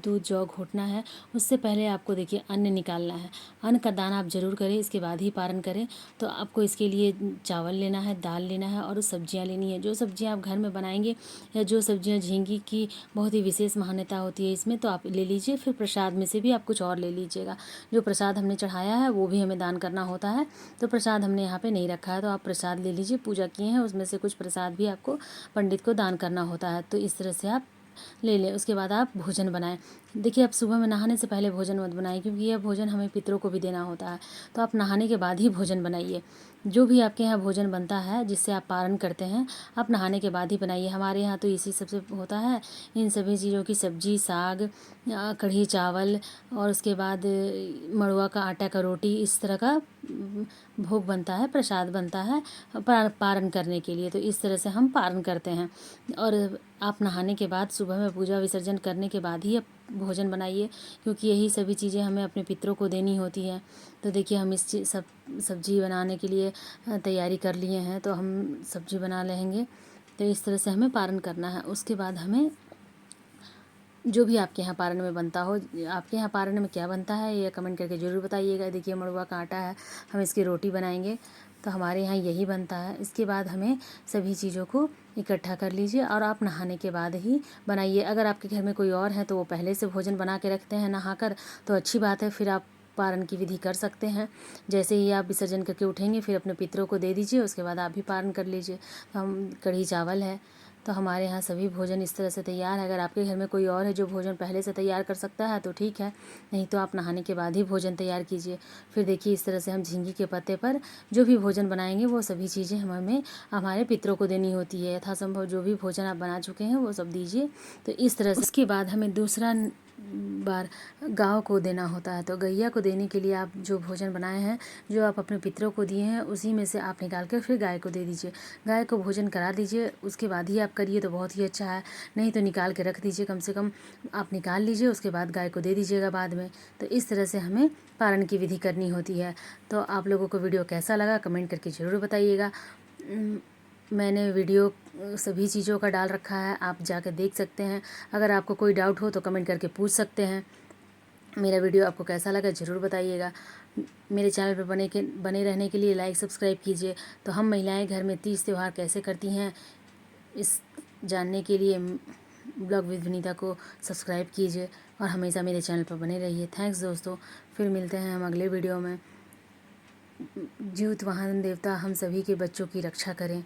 दूध जौ घोटना है, उससे पहले आपको देखिए अन्न निकालना है। अन्न का दान आप ज़रूर करें, इसके बाद ही पारण करें। तो आपको इसके लिए चावल लेना है, दाल लेना है और सब्जियां लेनी है। जो सब्जियां आप घर में बनाएंगे या जो सब्जियां झींगी की बहुत ही विशेष मान्यता होती है इसमें, तो आप ले लीजिए। फिर प्रसाद में से भी आप कुछ और ले लीजिएगा। जो प्रसाद हमने चढ़ाया है वो भी हमें दान करना होता है, तो प्रसाद हमने यहाँ पे नहीं रखा है, तो आप प्रसाद ले लीजिए। पूजा किए हैं उसमें से कुछ प्रसाद भी आपको पंडित को दान करना होता है, तो इस तरह से आप ले लें। उसके बाद आप भोजन बनाएं। देखिए, आप सुबह में नहाने से पहले भोजन मत बनाएं, क्योंकि यह भोजन हमें पितरों को भी देना होता है। तो आप नहाने के बाद ही भोजन बनाइए। जो भी आपके यहाँ भोजन बनता है जिससे आप पारण करते हैं, आप नहाने के बाद ही बनाइए। हमारे यहाँ तो इसी सबसे होता है, इन सभी चीज़ों की सब्जी, साग, कढ़ी चावल और उसके बाद मड़ुआ का आटा का रोटी, इस तरह का भोग बनता है, प्रसाद बनता है पारण करने के लिए। तो इस तरह से हम पारण करते हैं। और आप नहाने के बाद सुबह में पूजा विसर्जन करने के बाद ही आप भोजन बनाइए, क्योंकि यही सभी चीज़ें हमें अपने पितरों को देनी होती हैं। तो देखिए, हम इस सब सब्जी बनाने के लिए तैयारी कर लिए हैं, तो हम सब्जी बना लेंगे। तो इस तरह से हमें पारण करना है। उसके बाद हमें जो भी आपके यहाँ पारण में बनता हो, आपके यहाँ पारण में क्या बनता है ये कमेंट करके ज़रूर बताइएगा। देखिए, मड़ुआ का आटा है, हम इसकी रोटी बनाएंगे, तो हमारे यहाँ यही बनता है। इसके बाद हमें सभी चीज़ों को इकट्ठा कर लीजिए और आप नहाने के बाद ही बनाइए। अगर आपके घर में कोई और है तो वो पहले से भोजन बना के रखते हैं नहाकर, तो अच्छी बात है, फिर आप पारण की विधि कर सकते हैं। जैसे ही आप विसर्जन करके उठेंगे फिर अपने पितरों को दे दीजिए, उसके बाद आप भी पारण कर लीजिए। तो हम कढ़ी चावल है, तो हमारे यहाँ सभी भोजन इस तरह से तैयार है। अगर आपके घर में कोई और है जो भोजन पहले से तैयार कर सकता है तो ठीक है, नहीं तो आप नहाने के बाद ही भोजन तैयार कीजिए। फिर देखिए, इस तरह से हम झींगी के पत्ते पर जो भी भोजन बनाएंगे वो सभी चीज़ें हमें हमारे पितरों को देनी होती है। यथासंभव जो भी भोजन आप बना चुके हैं वो सब दीजिए। तो इस तरह से उसके बाद हमें दूसरा बार गाय को देना होता है। तो गैया को देने के लिए आप जो भोजन बनाए हैं, जो आप अपने पितरों को दिए हैं, उसी में से आप निकाल कर फिर गाय को दे दीजिए। गाय को भोजन करा दीजिए, उसके बाद ही आप करिए तो बहुत ही अच्छा है। नहीं तो निकाल के रख दीजिए, कम से कम आप निकाल लीजिए, उसके बाद गाय को दे दीजिएगा बाद में। तो इस तरह से हमें पारण की विधि करनी होती है। तो आप लोगों को वीडियो कैसा लगा कमेंट करके ज़रूर बताइएगा। मैंने वीडियो सभी चीज़ों का डाल रखा है, आप जाकर देख सकते हैं। अगर आपको कोई डाउट हो तो कमेंट करके पूछ सकते हैं। मेरा वीडियो आपको कैसा लगा ज़रूर बताइएगा। मेरे चैनल पर बने रहने के लिए लाइक सब्सक्राइब कीजिए। तो हम महिलाएं घर में तीज त्यौहार कैसे करती हैं, इस जानने के लिए ब्लॉग विद विनीता को सब्सक्राइब कीजिए और हमेशा मेरे चैनल पर बने रहिए। थैंक्स दोस्तों, फिर मिलते हैं हम अगले वीडियो में। जीवित वाहन देवता हम सभी के बच्चों की रक्षा करें।